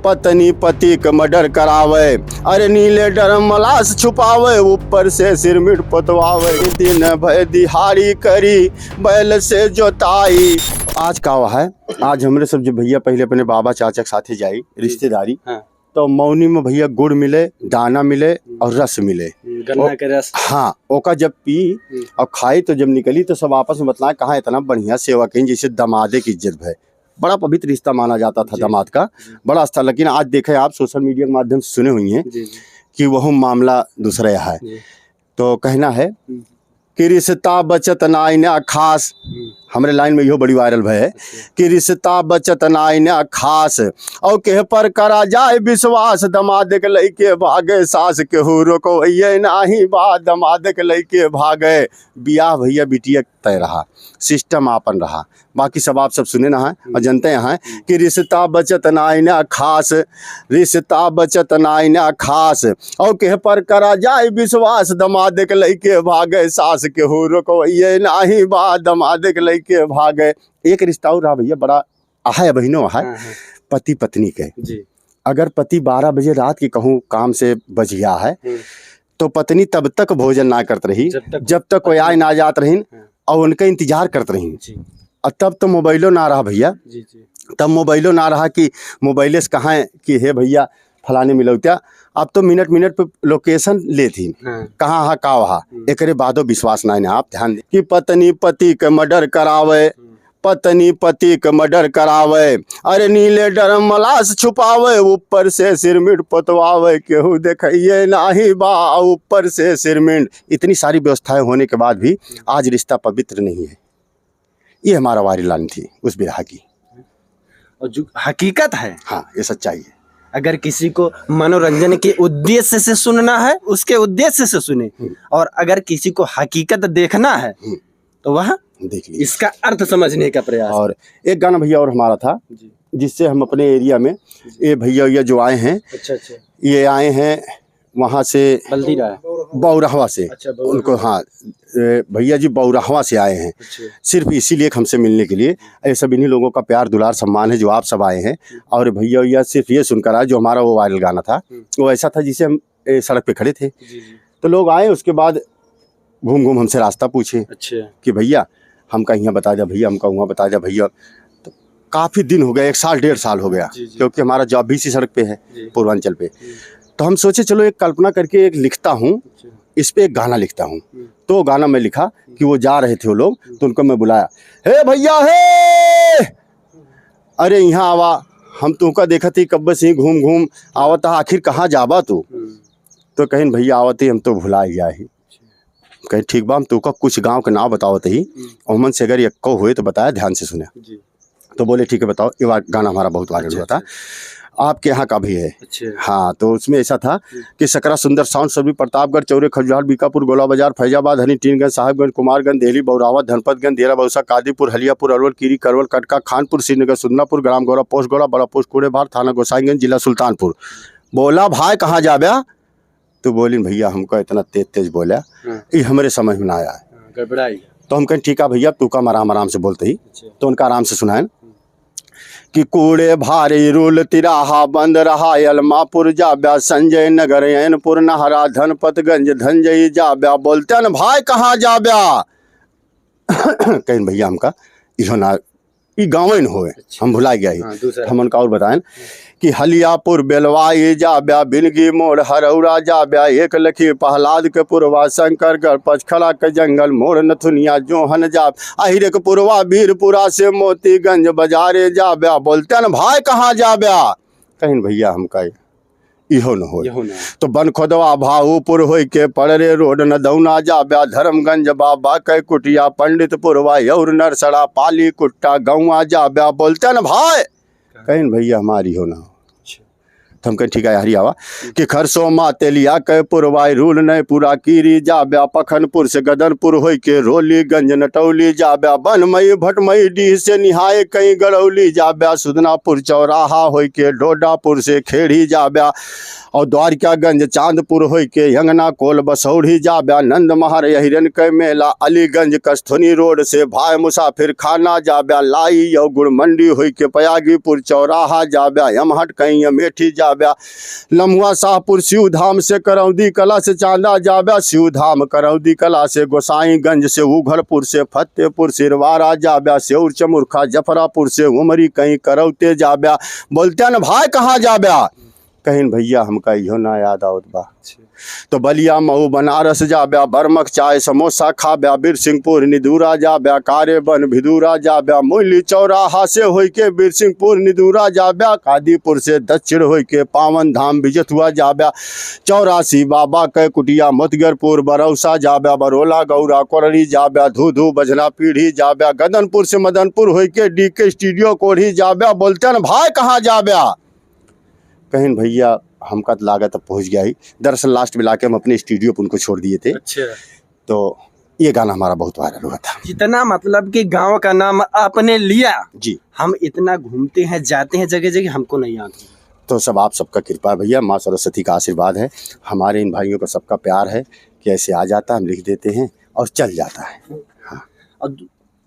पत्नी पति का मर्डर करावे, अरे नीले ड्रम मलास छुपावे, ऊपर से सिरमिट पोतवावे, दिन भर दिहाड़ी करी बैल से जोताई। आज का हुआ है, आज हमरे सब जो भैया पहले अपने बाबा चाचा के साथे जाई रिश्तेदारी, तो मौनी में भैया गुड़ मिले, दाना मिले और रस मिले, गन्ना के रस। हाँ, ओका जब पी और खाई तो जब निकली तो सब आपस में बतलाए कहाँ इतना बढ़िया सेवा कहीं, जैसे दमादे की इज्जत भय। बड़ा पवित्र रिश्ता माना जाता था दामाद का, बड़ा अच्छा। लेकिन आज देखें आप सोशल मीडिया के माध्यम से सुने हुई हैं कि वह मामला दूसरा है। तो कहना है कि रिश्ता बचत नाइना खास, हमरे लाइन में यो बड़ी वायरल भय है कि रिश्ता बचत नाइना खास, और केह पर करा जाए विश्वास, दमाद के लइके भागे सास, केहू रोको ये नाही बा, दमाद के लइके भागे। बियाह भैया बिटिया तय रहा, सिस्टम आपन रहा, बाकी सब आप सब सुने ना है और जनते हैं कि रिश्ता बचत नाइना खास, रिश्ता बचत नाइना खास, और केह पर करा जाए विश्वास, दमाद के लइके भागे सास, केहू रोको ये नाही बा, दमाद के लइके भागे। एक रिश्ता और रहा भैया बड़ा है बहनों है, पति पत्नी के। अगर पति 12 बजे रात की कहूँ काम से बच गया है तो पत्नी तब तक भोजन ना करत रही जब तक कोई आए ना जात रही और उनका इंतजार करत रही। और तब तो मोबाइलो ना रहा भैया, तब मोबाइलो ना रहा कि मोबाइले से कहाँ है कि हे भैया फलाने मिलो क्या। अब तो मिनट मिनट पे लोकेशन ले थी कहाँ हा का वहा, एकरे बादो विश्वास ना आप ध्यान दे कि पत्नी पति के मर्डर करावे, पत्नी पति के मर्डर करावे, अरे नीले ड्रम मलास छुपावे, ऊपर से सिरमिट पोतवावे, केहू देखिए नाही बा, ऊपर से सिरमिट। इतनी सारी व्यवस्थाएं होने के बाद भी आज रिश्ता पवित्र नहीं है। ये हमारा वायरल लाइन थी उस बिरहा की, और जो हकीकत है, हाँ ये सच्चाई है। अगर किसी को मनोरंजन के उद्देश्य से सुनना है उसके उद्देश्य से सुने, और अगर किसी को हकीकत देखना है तो वह देख लीजिए, इसका अर्थ समझने का प्रयास। और एक गाना भैया और हमारा था जिससे हम अपने एरिया में ये भैया जो आए हैं, ये आए हैं वहाँ से बौराहवा से, उनको हाँ भैया जी बौराहवा से आए हैं सिर्फ इसीलिए हमसे मिलने के लिए। ऐसा इन्हीं लोगों का प्यार दुलार सम्मान है जो आप सब आए हैं। और भैया सिर्फ ये सुनकर आए, जो हमारा वो वायरल गाना था वो ऐसा था जिसे हम सड़क पे खड़े थे तो लोग आए, उसके बाद घूम घूम हमसे रास्ता पूछे कि भैया हमका यहाँ बता जा, भैया हमका वहाँ बता जा भैया। तो काफ़ी दिन हो गया, 1 साल 1.5 साल हो गया, क्योंकि हमारा जॉब भी इसी सड़क पे है पूर्वांचल पे। तो हम सोचे चलो एक कल्पना करके एक लिखता हूँ, इस पे एक गाना लिखता हूँ। तो गाना मैं लिखा कि वो जा रहे थे वो लोग, तो उनको मैं बुलाया, हे भैया हे, अरे यहाँ आवा, हम तुमका देखा थी कब से ही घूम घूम आवता, आखिर कहाँ जाबा तू। तो कहीं भैया आवती हम तो भुला गया ही। कहीं ठीक बा, हम तुमका कुछ गांव के नाम बतावत ही, अमन से अगर यक्को हुए तो बताया, ध्यान से सुने। तो बोले ठीक है बताओ। ये गाना हमारा बहुत वायरल हुआ था, आपके यहाँ का भी है। हाँ, तो उसमें ऐसा था कि सकरा सुंदर साउंड सभी प्रतापगढ़ चौरे खजुरार बीकापुर गोला बाजार फैजाबाद हनी टीनगंज साहिबगंज कुमारगंज देहली बौरावा धनपतगंज देरा बौसा कादीपुर हलियापुर अरवल कीरी करवल कटका खानपुर श्रीनगर सुदनापुर ग्राम गौरा पोस्ट गौड़ा बड़ा पोस्ट कूड़ेभार थाना गोसाईगंज जिला सुल्तानपुर। बोला भाई कहाँ जाब्या, तो बोली भैया हमको इतना तेज तेज बोला ये हमारे समझ में ना आया है। तो हम कहें ठीक है भैया तू का आराम से बोलते ही, तो उनका आराम से सुनाएं कि कूड़े भारी रूल तिराहा बंद रहा, अलमापुर जाब्या संजय नगर ऐनपुर नहरा धनपतगंज धनजई जाब्या, बोलते न भाई कहाँ जाब्या। कहीं भैया हमका इहो ना ई गाँव न होए, हम भुला गया ही। हम उनका और बताएं कि हलियापुर बेलवाई जाब्या, बिनगी मोड़ हरौरा जाब्या, एक लखी पहलाद के पुरवा शंकरगढ़ पचखड़ा के जंगल मोड़ नथुनिया जोहन जाब, अहिरे के पुरवा वीरपुरा से मोतीगंज बाजारे जाब्या, बोलते न भाई कहाँ जाब्या। कहीं भैया हमका इहो न हो। तो बन खोदवा भाऊपुर हो के पड़रे रोड नदौना जाब्या, धर्मगंज बाबा के कुटिया पंडितपुरवा और नरसड़ा पाली कुट्टा गौवा जाब्या, बोलते न भाई। कहीं भैया हमारी हो ना। तो हम कहें ठीक है यारी आवा कि खरसो माते लिया कह पुरवाई रूल नहीं पूरा कीरी जाब्या पखनपुर से गदनपुर होई के रोलीगंज नटौली जाब्या बनमई भटमई डीह से निहाय कहीं गड़ौली जाब्या सुदनापुर चौराहा होई के डोडापुर से खेड़ी जाब्या और द्वारकागंज चांदपुर होई के यंगना कोल बसौड़ी जाब्या नंद महर हिरन के मेला अलीगंज कस्थुनी रोड से भाई मुसाफिर खाना जाब्या लाई और गुड़ मंडी होई के पयागीपुर चौराहा जाब्या यमहट कहीं अमेठी जाब्या लम्हुआ शाहपुर शिवधाम से करौदी कला से चांदा जाब्या शिवधाम करौदी कला से गोसाईगंज से उघरपुर से फतेहपुर सिरवारा जाब्या सेउर चमुरखा जफरापुर से उमरी कहीं करौते जाब्या बोलते न भाई कहाँ जाब्या कहीं भैया हमका इहो ना याद आवत बा। तो बलिया मऊ बनारस जाब्या बरमक चाय समोसा खाब्या बिरसिंहपुर निदूरा जाब्या कारेबन भिदूरा जाब्या मोली चौराहा से होई के बिरसिंहपुर निदूरा जाब्या कादीपुर से दक्षिण होई के पावन धाम बिजथुआ जाब्या 84 बाबा के कुटिया मतगरपुर बरौसा जाब्या बरोला गौरा कोरड़ी जाब्या धूधू बजना पीढ़ी जाब्या गदनपुर से मदनपुर होई के डीके स्टूडियो कोढ़ी जाब्या बोलते न भाई कहाँ जाब्या कहीं भैया हमका तो लागत अब पहुँच गया ही। दरअसल लास्ट में लाके हम अपने स्टूडियो पर उनको छोड़ दिए थे। अच्छा। तो ये गाना हमारा बहुत वायरल हुआ था। जितना मतलब कि गांव का नाम आपने लिया जी, हम इतना घूमते हैं जाते हैं जगह जगह, हमको नहीं आता। तो सब आप सबका कृपा है भैया, माँ सरस्वती का आशीर्वाद है, हमारे इन भाइयों का सबका प्यार है कि ऐसे आ जाता हम लिख देते हैं और चल जाता है। हाँ। और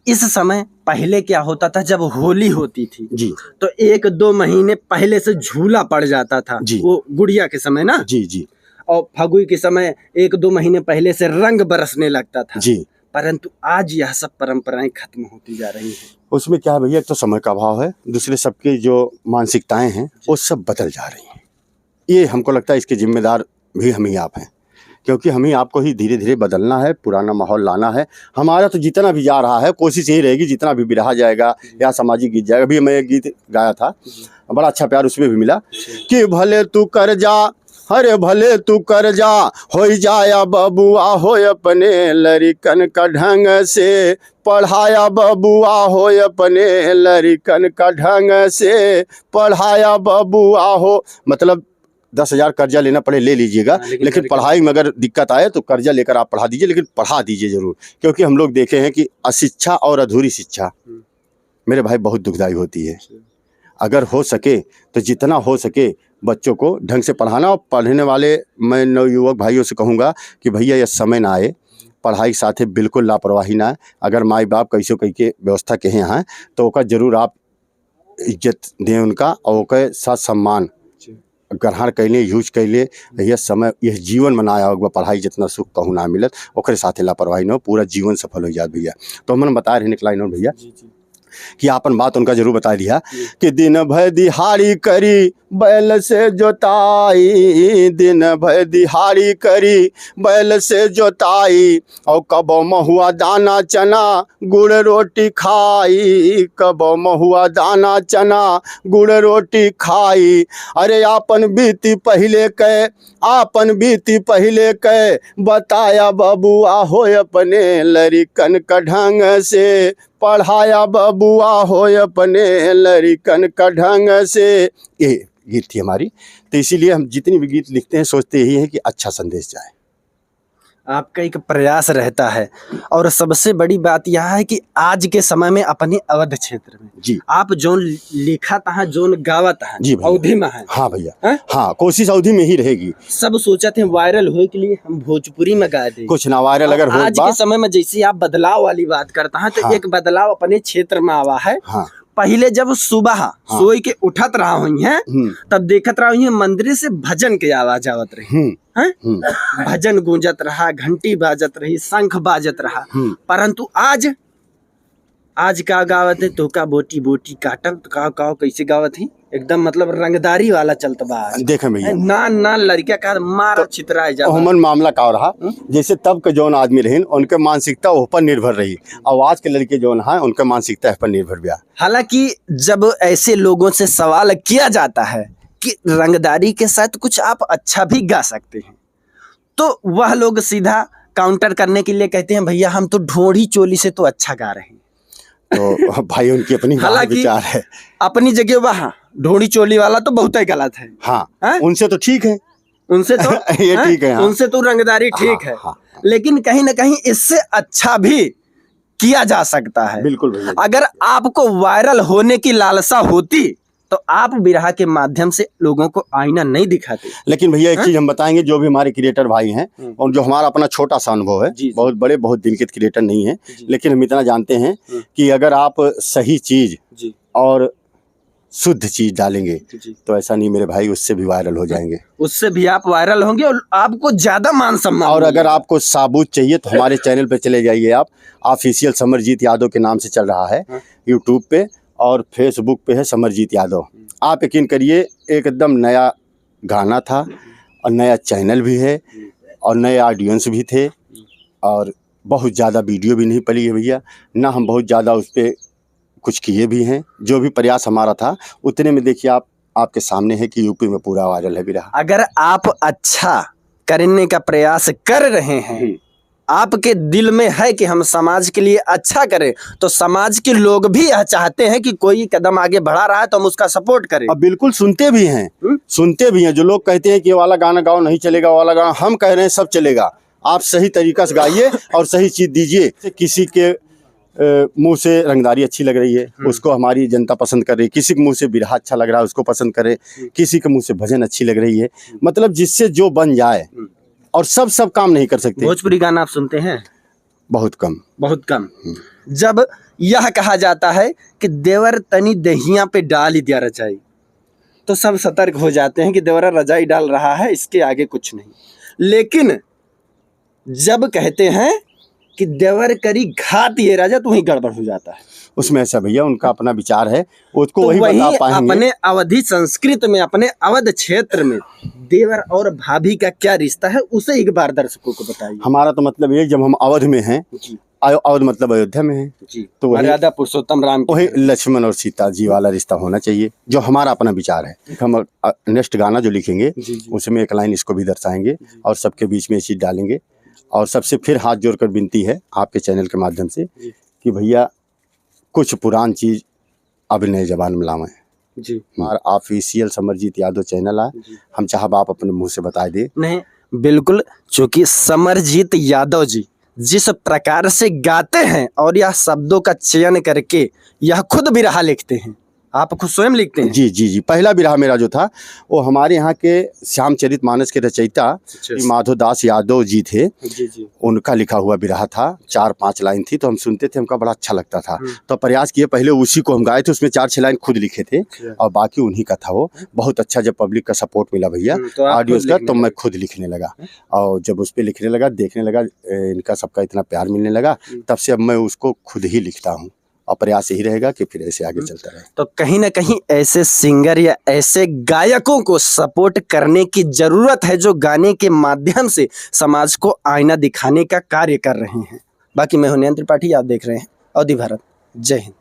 इस समय पहले क्या होता था, जब होली होती थी जी, तो 1-2 महीने पहले से झूला पड़ जाता था जी, वो गुड़िया के समय ना जी जी, और फगुई के समय 1-2 महीने पहले से रंग बरसने लगता था जी। परंतु आज यह सब परंपराएं खत्म होती जा रही हैं। उसमें क्या है भैया, एक तो समय का अभाव है, दूसरे सबके जो मानसिकताएं हैं वो सब बदल जा रही हैं। ये हमको लगता है इसके जिम्मेदार भी हम ही आप हैं, क्योंकि हमें आपको ही धीरे धीरे बदलना है, पुराना माहौल लाना है। हमारा तो जितना भी जा रहा है कोशिश यही रहेगी, जितना भी बिरहा जाएगा या सामाजिक गीत जाएगा। अभी मैं एक गीत गाया था, बड़ा अच्छा प्यार उसमें भी मिला कि भले तू कर जा, अरे भले तू कर जा, हो जाया बबुआ हो अपने लड़कन का ढंग से, पढ़ाया बबुआ हो अपने लड़कन का ढंग से, पढ़ाया बबुआ हो। मतलब 10,000 कर्जा लेना पड़े ले लीजिएगा, लेकिन पढ़ाई में अगर दिक्कत आए तो कर्जा लेकर आप पढ़ा दीजिए, लेकिन पढ़ा दीजिए ज़रूर। क्योंकि हम लोग देखे हैं कि अशिक्षा और अधूरी शिक्षा मेरे भाई बहुत दुखदाई होती है। अगर हो सके तो जितना हो सके बच्चों को ढंग से पढ़ाना। और पढ़ने वाले मैं नवयुवक भाइयों से कहूँगा कि भैया यह समय ना आए, पढ़ाई के साथ बिल्कुल लापरवाही ना। अगर माई बाप कैसे कह के व्यवस्था के हैं तो ओका जरूर आप इज्जत दें उनका, और ओके साथ सम्मान ग्रहण कैले यूज कैले। यह समय यह जीवन मनाया होगा, पढ़ाई जितना सुख कहूँ ना मिलत ओकरे साथ लापरवाही न हो, पूरा जीवन सफल हो जाए भैया। तो हमने बताया रहे निकला इन्होंने भैया कि आपन बात उनका जरूर बता दिया कि दिन भर दिहाड़ी करी बैल से जोताई, दिन भर दिहाड़ी करी बैल से जोताई, और कबो महुआ दाना चना गुड़ रोटी खाई, कबो महुआ दाना चना गुड़ रोटी खाई। अरे आपन बीती पहले कै, आपन बीती पहले कै, बताया बबुआ हो अपने लड़कन का ढंग से, पढ़ाया बबुआ हो अपने लड़कन का ढंग से। ये गीत थी हमारी। तो इसीलिए हम जितनी भी गीत लिखते हैं सोचते यही है कि अच्छा संदेश जाए। आपका एक प्रयास रहता है, और सबसे बड़ी बात यह है कि आज के समय में अपने अवध क्षेत्र में जी आप जोन लिखा था, जोन गावत है जी अवधि में है। हाँ भैया, हाँ कोशिश अवधि में ही रहेगी। सब सोचा थे वायरल होने के लिए हम भोजपुरी में गा दें, कुछ ना वायरल अगर हो। आज के समय में जैसे आप बदलाव वाली बात करता है तो हाँ। एक बदलाव अपने क्षेत्र में आवा है। हाँ। पहले जब सुबह सोई के उठत रहा हुई है तब देखत रहा हुई है मंदिर से भजन के आवाज आवत रही है, भजन गूंजत रहा, घंटी बाजत रही, शंख बाजत रहा। परंतु आज का गावत है, तो का बोटी बोटी काटल तो का कैसे गावत है, एकदम मतलब रंगदारी वाला चलता बा। देखे भैया ना लड़का का मार छितराए जा हमन मामला का रहा, जैसे तब के जौन आदमी रहे उनके मानसिकता उस पर निर्भर रही, और आज के लड़के जौन है उनके मानसिकता पर निर्भर भी। हालांकि जब ऐसे लोगों से सवाल किया जाता है कि रंगदारी के साथ कुछ आप अच्छा भी गा सकते हैं, तो वह लोग सीधा काउंटर करने के लिए कहते हैं भैया हम तो ढोढ़ी चोली से तो अच्छा गा रहे हैं। तो भाई उनकी अपनी विचार है, अपनी जगह वहाँ ढोड़ी चोली वाला तो बहुत ही गलत है। हाँ, उनसे तो ठीक है, उनसे तो ये ठीक है, हाँ। उनसे तो रंगदारी ठीक है, लेकिन कहीं ना कहीं इससे अच्छा भी किया जा सकता है। बिल्कुल भैया। अगर आपको वायरल होने की लालसा होती तो आप बिरहा के माध्यम से लोगों को आईना नहीं दिखाते। लेकिन भैया एक चीज हम बताएंगे, जो भी हमारे क्रिएटर भाई हैं और जो हमारा अपना छोटा सा अनुभव है, बहुत बड़े बहुत दिल के क्रिएटर नहीं है, लेकिन हम इतना जानते हैं कि अगर आप सही चीज और शुद्ध चीज डालेंगे तो ऐसा नहीं मेरे भाई, उससे भी वायरल हो जाएंगे, उससे भी आप वायरल होंगे और आपको ज्यादा मान सम्मान। और अगर आपको साबुत चाहिए तो हमारे चैनल पे चले जाइए आप, ऑफिशियल समरजीत यादव के नाम से चल रहा है यूट्यूब पे, और फेसबुक पे है समरजीत यादव। आप यकीन करिए एकदम नया गाना था और नया चैनल भी है और नए ऑडियंस भी थे, और बहुत ज़्यादा वीडियो भी नहीं पड़ी है भैया ना, हम बहुत ज़्यादा उस पर कुछ किए भी हैं। जो भी प्रयास हमारा था उतने में देखिए आप, आपके सामने है कि यूपी में पूरा वायरल है बिरहा। अगर आप अच्छा करने का प्रयास कर रहे हैं, आपके दिल में है कि हम समाज के लिए अच्छा करें, तो समाज के लोग भी यह चाहते हैं कि कोई कदम आगे बढ़ा रहा है तो हम उसका सपोर्ट करें। अब बिल्कुल सुनते भी हैं, सुनते भी हैं। जो लोग कहते हैं कि ये वाला गाना गाओ, नहीं चलेगा वाला गाना, हम कह रहे हैं सब चलेगा। आप सही तरीका से गाइए और सही चीज दीजिए। किसी के मुंह से रंगदारी अच्छी लग रही है, उसको हमारी जनता पसंद कर रही है, किसी के मुंह से बिरहा अच्छा लग रहा है, उसको पसंद करे, किसी के मुंह से भजन अच्छी लग रही है, मतलब जिससे जो बन जाए। और सब काम नहीं कर सकते। भोजपुरी गाना आप सुनते हैं? बहुत कम, बहुत कम। जब यह कहा जाता है कि देवर तनी दहिया पे डाल ही दिया रजाई, तो सब सतर्क हो जाते हैं कि देवरा रजाई डाल रहा है, इसके आगे कुछ नहीं। लेकिन जब कहते हैं कि देवर करी घात ये राजा, तो वही गड़बड़ हो जाता है। उसमें ऐसा भैया उनका अपना विचार है, उसको तो वही बता पाएंगे। अपने अवधि संस्कृत में, अपने अवध क्षेत्र में देवर और भाभी का क्या रिश्ता है, उसे एक बार दर्शकों को बताइए। हमारा तो मतलब ये, जब हम अवध में हैं, अवध मतलब अयोध्या में है जी, तो मर्यादा पुरुषोत्तम राम, वही लक्ष्मण और सीता जी वाला रिश्ता होना चाहिए, जो हमारा अपना विचार है। हम नेक्स्ट गाना जो लिखेंगे उसमें एक लाइन इसको भी दर्शाएंगे और सबके बीच में ये चीज डालेंगे। और सबसे फिर हाथ जोड़कर विनती है आपके चैनल के माध्यम से कि भैया कुछ पुरान चीज अब नए जबान में लावें जी। हमारा ऑफिशियल समरजीत यादव चैनल है, हम चाहब आप अपने मुंह से बता दे। नहीं, बिल्कुल, चूंकि समरजीत यादव जी जिस प्रकार से गाते हैं और यह शब्दों का चयन करके यह खुद बिरहा लिखते हैं, आप खुद स्वयं लिखते हैं? जी जी जी। पहला बिरहा मेरा जो था वो हमारे यहाँ के श्यामचरितमानस के रचयिता माधोदास यादव जी थे, उनका लिखा हुआ बिरहा था। 4-5 लाइन थी, तो हम सुनते थे, हमको बड़ा अच्छा लगता था, तो प्रयास किए, पहले उसी को हम गाए थे, उसमें 4-6 लाइन खुद लिखे थे और बाकी उन्हीं का था। वो बहुत अच्छा, जब पब्लिक का सपोर्ट मिला भैया ऑडियो का, तो मैं खुद लिखने लगा। और जब उस पर लिखने लगा, देखने लगा, इनका सबका इतना प्यार मिलने लगा, तब से अब मैं उसको खुद ही लिखता हूँ और प्रयास यही रहेगा कि फिर ऐसे आगे चलता रहे। तो कहीं ना कहीं ऐसे सिंगर या ऐसे गायकों को सपोर्ट करने की जरूरत है जो गाने के माध्यम से समाज को आईना दिखाने का कार्य कर रहे हैं। बाकी मैं हूं नयन त्रिपाठी, आप देख रहे हैं अवधि भारत। जय हिंद।